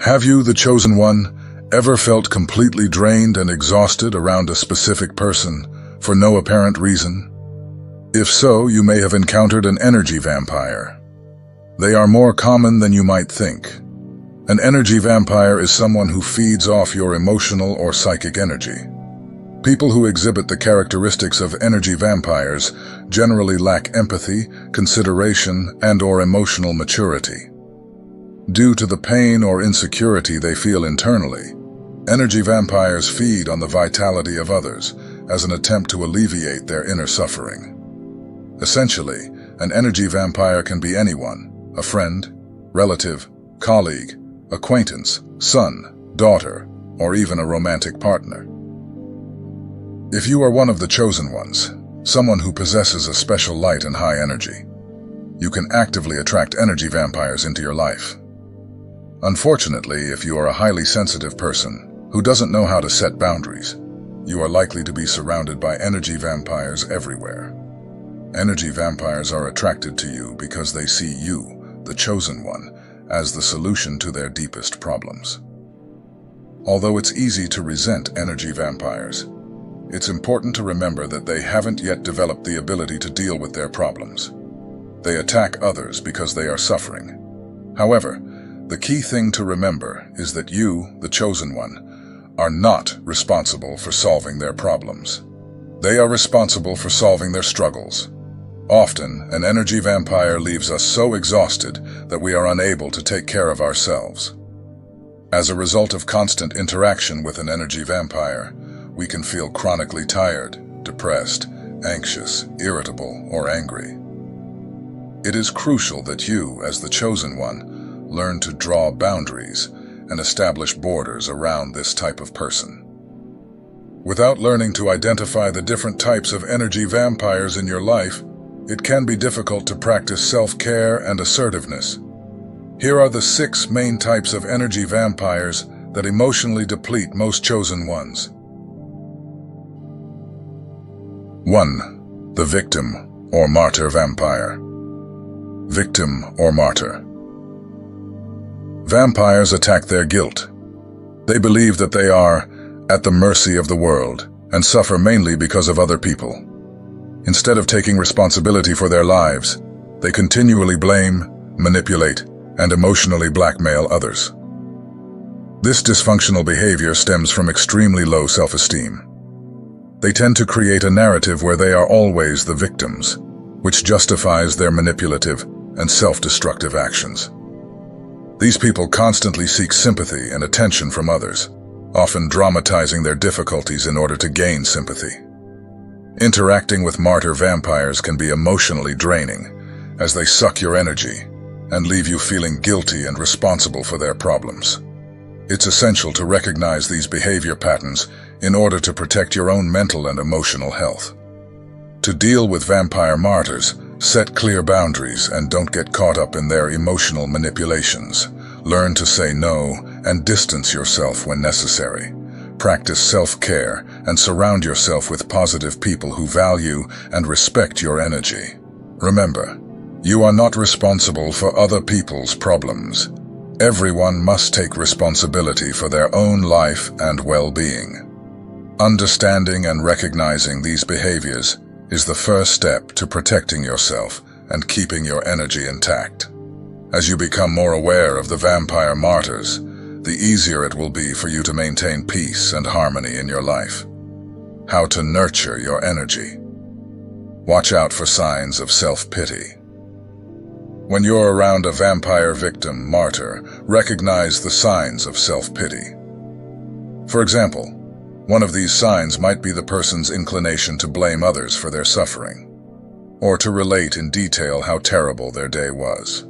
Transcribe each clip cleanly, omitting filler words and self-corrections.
Have you, the chosen one, ever felt completely drained and exhausted around a specific person for no apparent reason? If so, you may have encountered an energy vampire. They are more common than you might think. An energy vampire is someone who feeds off your emotional or psychic energy. People who exhibit the characteristics of energy vampires generally lack empathy, consideration, and/or emotional maturity. Due to the pain or insecurity they feel internally, energy vampires feed on the vitality of others as an attempt to alleviate their inner suffering. Essentially, an energy vampire can be anyone: a friend, relative, colleague, acquaintance, son, daughter, or even a romantic partner. If you are one of the chosen ones, someone who possesses a special light and high energy, you can actively attract energy vampires into your life. Unfortunately, if you are a highly sensitive person who doesn't know how to set boundaries, you are likely to be surrounded by energy vampires everywhere. Energy vampires are attracted to you because they see you, the chosen one, as the solution to their deepest problems. Although it's easy to resent energy vampires, it's important to remember that they haven't yet developed the ability to deal with their problems. They attack others because they are suffering. However, the key thing to remember is that you, the chosen one, are not responsible for solving their problems. They are responsible for solving their struggles. Often, an energy vampire leaves us so exhausted that we are unable to take care of ourselves. As a result of constant interaction with an energy vampire, we can feel chronically tired, depressed, anxious, irritable, or angry. It is crucial that you, as the chosen one, learn to draw boundaries and establish borders around this type of person. Without learning to identify the different types of energy vampires in your life, it can be difficult to practice self-care and assertiveness. Here are the 6 main types of energy vampires that emotionally deplete most chosen ones. 1. The victim or martyr vampire. Victim or martyr. Vampires attack their guilt. They believe that they are at the mercy of the world and suffer mainly because of other people. Instead of taking responsibility for their lives, they continually blame, manipulate, and emotionally blackmail others. This dysfunctional behavior stems from extremely low self-esteem. They tend to create a narrative where they are always the victims, which justifies their manipulative and self-destructive actions. These people constantly seek sympathy and attention from others, often dramatizing their difficulties in order to gain sympathy. Interacting with martyr vampires can be emotionally draining, as they suck your energy and leave you feeling guilty and responsible for their problems. It's essential to recognize these behavior patterns in order to protect your own mental and emotional health. To deal with vampire martyrs, set clear boundaries and don't get caught up in their emotional manipulations. Learn to say no and distance yourself when necessary. Practice self-care and surround yourself with positive people who value and respect your energy. Remember, you are not responsible for other people's problems. Everyone must take responsibility for their own life and well-being. Understanding and recognizing these behaviors is the first step to protecting yourself and keeping your energy intact. As you become more aware of the vampire martyrs, the easier it will be for you to maintain peace and harmony in your life. How to nurture your energy. Watch out for signs of self-pity. When you're around a vampire victim martyr, recognize the signs of self-pity. For example, one of these signs might be the person's inclination to blame others for their suffering, or to relate in detail how terrible their day was.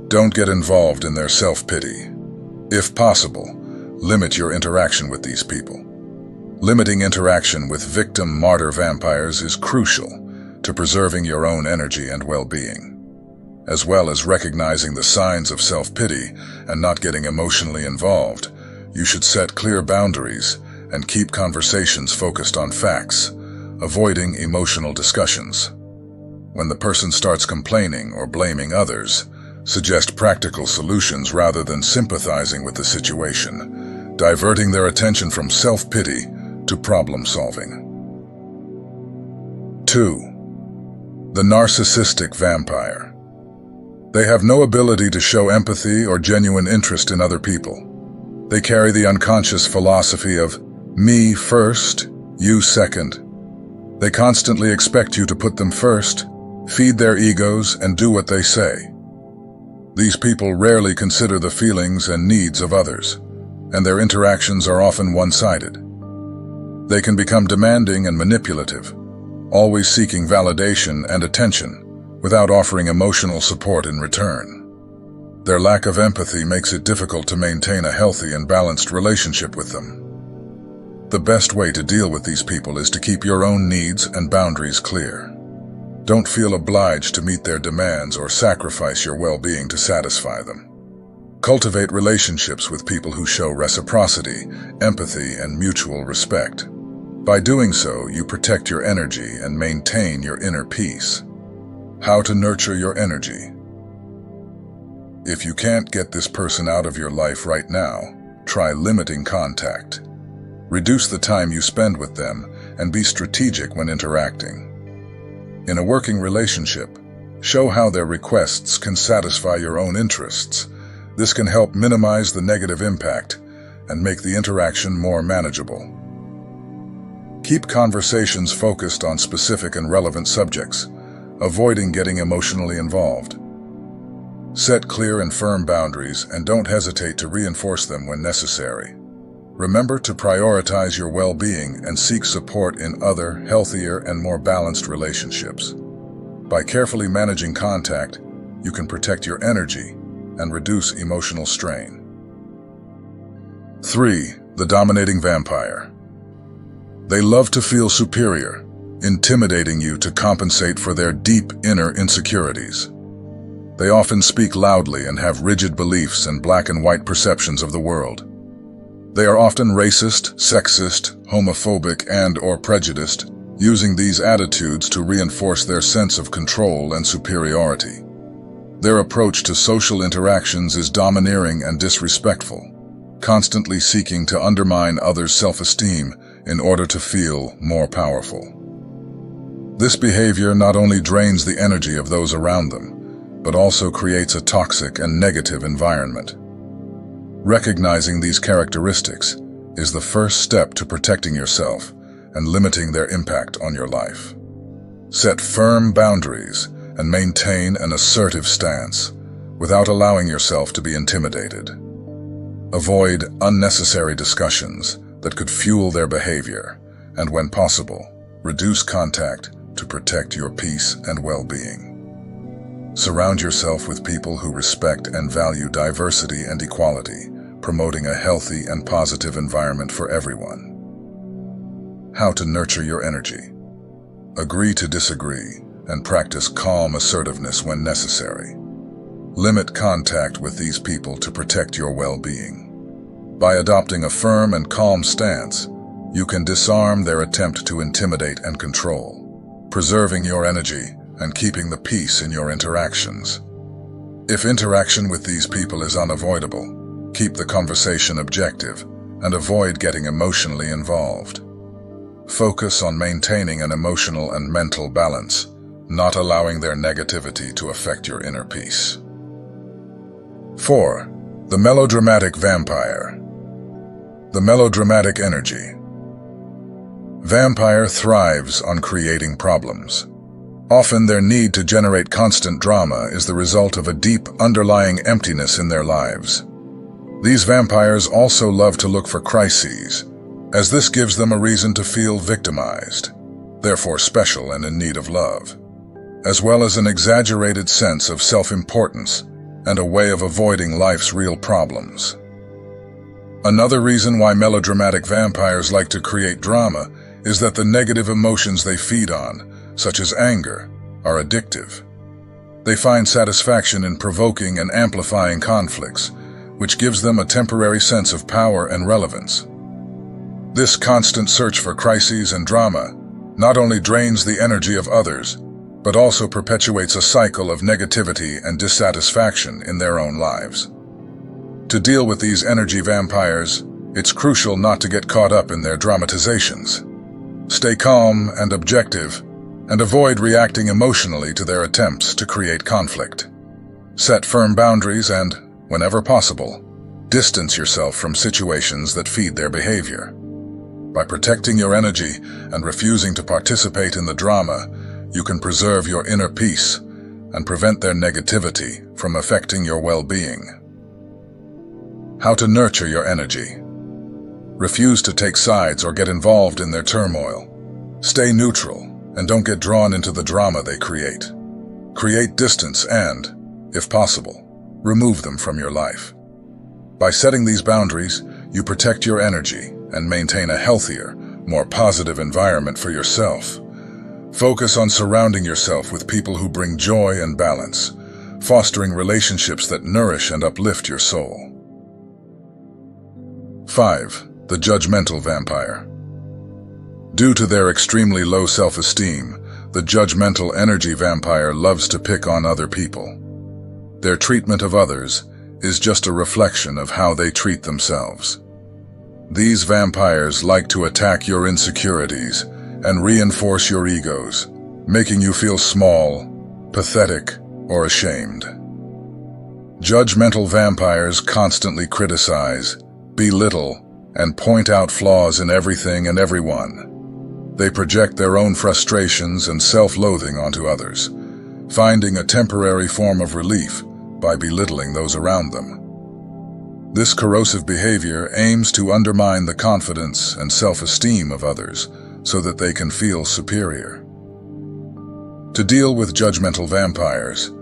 Don't get involved in their self-pity. If possible, limit your interaction with these people. Limiting interaction with victim-martyr vampires is crucial to preserving your own energy and well-being. As well as recognizing the signs of self-pity and not getting emotionally involved, you should set clear boundaries and keep conversations focused on facts, avoiding emotional discussions. When the person starts complaining or blaming others, suggest practical solutions rather than sympathizing with the situation, diverting their attention from self-pity to problem-solving. 2. The narcissistic vampire. They have no ability to show empathy or genuine interest in other people. They carry the unconscious philosophy of me first, you second. They constantly expect you to put them first, feed their egos, and do what they say. These people rarely consider the feelings and needs of others, and their interactions are often one-sided. They can become demanding and manipulative, always seeking validation and attention, without offering emotional support in return. Their lack of empathy makes it difficult to maintain a healthy and balanced relationship with them. The best way to deal with these people is to keep your own needs and boundaries clear. Don't feel obliged to meet their demands or sacrifice your well-being to satisfy them. Cultivate relationships with people who show reciprocity, empathy, and mutual respect. By doing so, you protect your energy and maintain your inner peace. How to nurture your energy. If you can't get this person out of your life right now, try limiting contact. Reduce the time you spend with them and be strategic when interacting. In a working relationship, show how their requests can satisfy your own interests. This can help minimize the negative impact and make the interaction more manageable. Keep conversations focused on specific and relevant subjects, avoiding getting emotionally involved. Set clear and firm boundaries and don't hesitate to reinforce them when necessary. Remember to prioritize your well-being and seek support in other, healthier, and more balanced relationships. By carefully managing contact, you can protect your energy and reduce emotional strain. 3. The dominating vampire. They love to feel superior, intimidating you to compensate for their deep inner insecurities. They often speak loudly and have rigid beliefs and black and white perceptions of the world. They are often racist, sexist, homophobic, and/or prejudiced, using these attitudes to reinforce their sense of control and superiority. Their approach to social interactions is domineering and disrespectful, constantly seeking to undermine others' self-esteem in order to feel more powerful. This behavior not only drains the energy of those around them, but also creates a toxic and negative environment. Recognizing these characteristics is the first step to protecting yourself and limiting their impact on your life. Set firm boundaries and maintain an assertive stance without allowing yourself to be intimidated. Avoid unnecessary discussions that could fuel their behavior, and when possible, reduce contact to protect your peace and well-being. Surround yourself with people who respect and value diversity and equality, promoting a healthy and positive environment for everyone. How to nurture your energy. Agree to disagree and practice calm assertiveness when necessary. Limit contact with these people to protect your well-being. By adopting a firm and calm stance, you can disarm their attempt to intimidate and control, preserving your energy and keeping the peace in your interactions. If interaction with these people is unavoidable, keep the conversation objective and avoid getting emotionally involved. Focus on maintaining an emotional and mental balance, not allowing their negativity to affect your inner peace. 4. The melodramatic vampire. The melodramatic energy. Vampire thrives on creating problems. Often their need to generate constant drama is the result of a deep underlying emptiness in their lives. These vampires also love to look for crises, as this gives them a reason to feel victimized, therefore special and in need of love, as well as an exaggerated sense of self-importance and a way of avoiding life's real problems. Another reason why melodramatic vampires like to create drama is that the negative emotions they feed on, such as anger, are addictive. They find satisfaction in provoking and amplifying conflicts, which gives them a temporary sense of power and relevance. This constant search for crises and drama not only drains the energy of others, but also perpetuates a cycle of negativity and dissatisfaction in their own lives. To deal with these energy vampires, it's crucial not to get caught up in their dramatizations. Stay calm and objective, and avoid reacting emotionally to their attempts to create conflict. Set firm boundaries and, whenever possible, distance yourself from situations that feed their behavior. By protecting your energy and refusing to participate in the drama, you can preserve your inner peace and prevent their negativity from affecting your well-being. How to nurture your energy. Refuse to take sides or get involved in their turmoil. Stay neutral and don't get drawn into the drama they create. Create distance and, if possible, remove them from your life. By setting these boundaries, you protect your energy and maintain a healthier, more positive environment for yourself. Focus on surrounding yourself with people who bring joy and balance, fostering relationships that nourish and uplift your soul. 5. The judgmental vampire. Due to their extremely low self-esteem, the judgmental energy vampire loves to pick on other people. Their treatment of others is just a reflection of how they treat themselves. These vampires like to attack your insecurities and reinforce your egos, making you feel small, pathetic, or ashamed. Judgmental vampires constantly criticize, belittle, and point out flaws in everything and everyone. They project their own frustrations and self-loathing onto others, finding a temporary form of relief by belittling those around them. This corrosive behavior aims to undermine the confidence and self-esteem of others so that they can feel superior. To deal with judgmental vampires,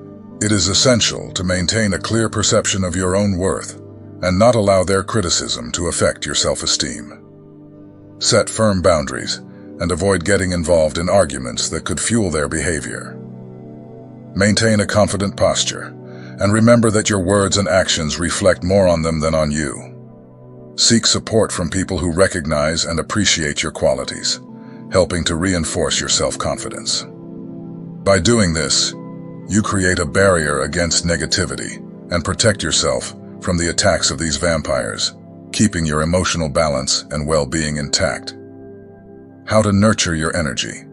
it is essential to maintain a clear perception of your own worth and not allow their criticism to affect your self-esteem. Set firm boundaries and avoid getting involved in arguments that could fuel their behavior. Maintain a confident posture, and remember that your words and actions reflect more on them than on you. Seek support from people who recognize and appreciate your qualities, helping to reinforce your self-confidence. By doing this, you create a barrier against negativity and protect yourself from the attacks of these vampires, keeping your emotional balance and well-being intact. How to nurture your energy.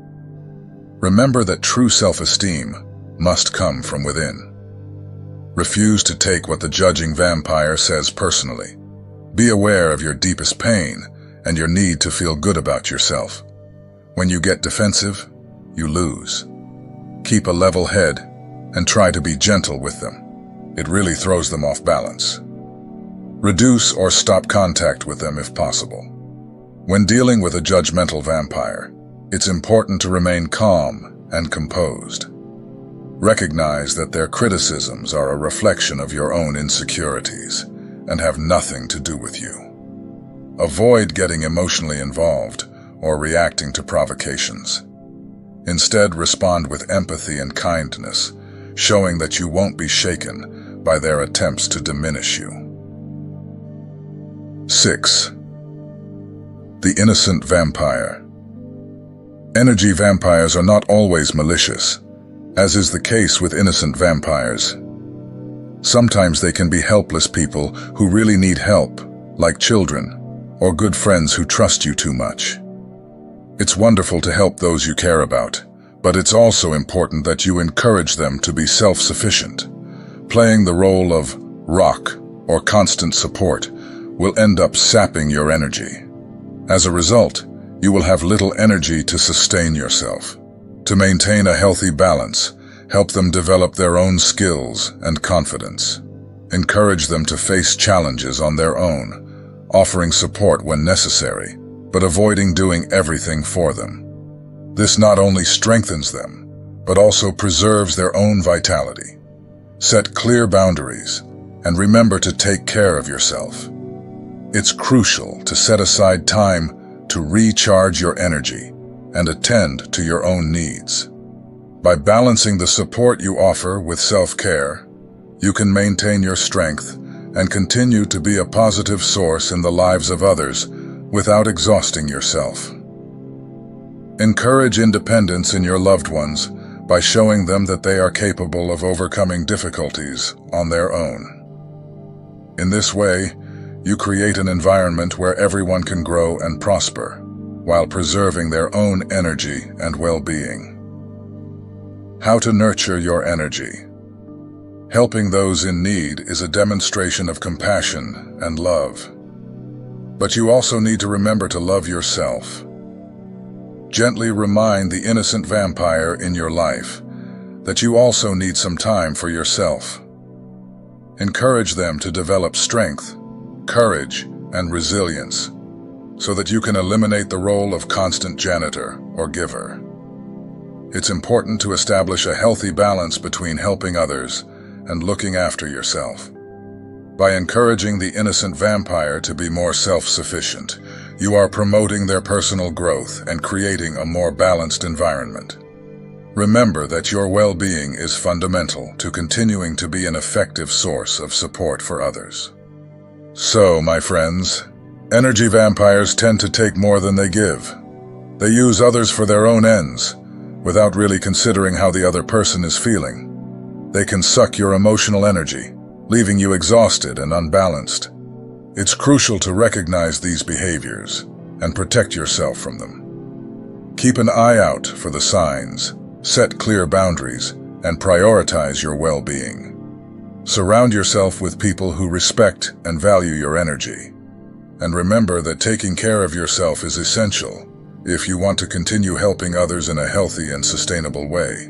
Remember that true self-esteem must come from within. Refuse to take what the judging vampire says personally. Be aware of your deepest pain and your need to feel good about yourself. When you get defensive, you lose. Keep a level head and try to be gentle with them. It really throws them off balance. Reduce or stop contact with them if possible. When dealing with a judgmental vampire, it's important to remain calm and composed. Recognize that their criticisms are a reflection of your own insecurities and have nothing to do with you. Avoid getting emotionally involved or reacting to provocations. Instead, respond with empathy and kindness, showing that you won't be shaken by their attempts to diminish you. 6. The innocent vampire. Energy vampires are not always malicious, as is the case with innocent vampires. Sometimes they can be helpless people who really need help, like children, or good friends who trust you too much. It's wonderful to help those you care about, but it's also important that you encourage them to be self-sufficient. Playing the role of rock or constant support will end up sapping your energy. As a result, you will have little energy to sustain yourself. To maintain a healthy balance, help them develop their own skills and confidence. Encourage them to face challenges on their own, offering support when necessary, but avoiding doing everything for them. This not only strengthens them, but also preserves their own vitality. Set clear boundaries, and remember to take care of yourself. It's crucial to set aside time to recharge your energy and attend to your own needs. By balancing the support you offer with self-care, you can maintain your strength and continue to be a positive source in the lives of others without exhausting yourself. Encourage independence in your loved ones by showing them that they are capable of overcoming difficulties on their own. In this way, you create an environment where everyone can grow and prosper, while preserving their own energy and well-being. How to nurture your energy. Helping those in need is a demonstration of compassion and love. But you also need to remember to love yourself. Gently remind the innocent vampire in your life that you also need some time for yourself. Encourage them to develop strength, courage, and resilience so that you can eliminate the role of constant janitor or giver. It's important to establish a healthy balance between helping others and looking after yourself. By encouraging the innocent vampire to be more self-sufficient, you are promoting their personal growth and creating a more balanced environment. Remember that your well-being is fundamental to continuing to be an effective source of support for others. So, my friends, energy vampires tend to take more than they give. They use others for their own ends, without really considering how the other person is feeling. They can suck your emotional energy, leaving you exhausted and unbalanced. It's crucial to recognize these behaviors and protect yourself from them. Keep an eye out for the signs, set clear boundaries, and prioritize your well-being. Surround yourself with people who respect and value your energy. And remember that taking care of yourself is essential if you want to continue helping others in a healthy and sustainable way.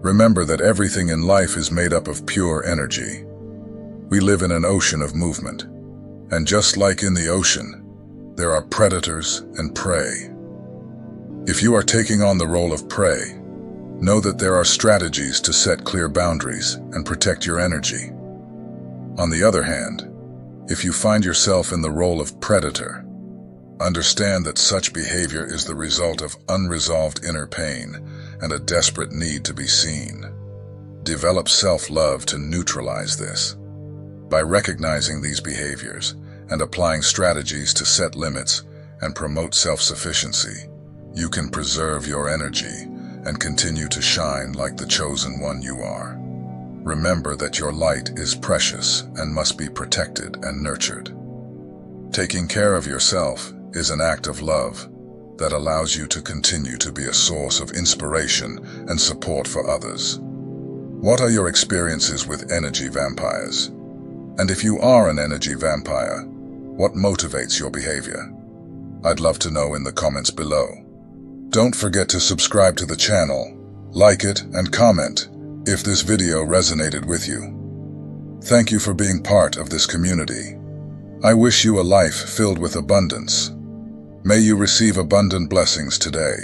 Remember that everything in life is made up of pure energy. We live in an ocean of movement, and just like in the ocean, there are predators and prey. If you are taking on the role of prey, know that there are strategies to set clear boundaries and protect your energy. On the other hand, if you find yourself in the role of predator, understand that such behavior is the result of unresolved inner pain and a desperate need to be seen. Develop self-love to neutralize this. By recognizing these behaviors and applying strategies to set limits and promote self-sufficiency, you can preserve your energy and continue to shine like the chosen one you are. Remember that your light is precious and must be protected and nurtured. Taking care of yourself is an act of love that allows you to continue to be a source of inspiration and support for others. What are your experiences with energy vampires? And if you are an energy vampire, what motivates your behavior? I'd love to know in the comments below. Don't forget to subscribe to the channel, like it, and comment if this video resonated with you. Thank you for being part of this community. I wish you a life filled with abundance. May you receive abundant blessings today.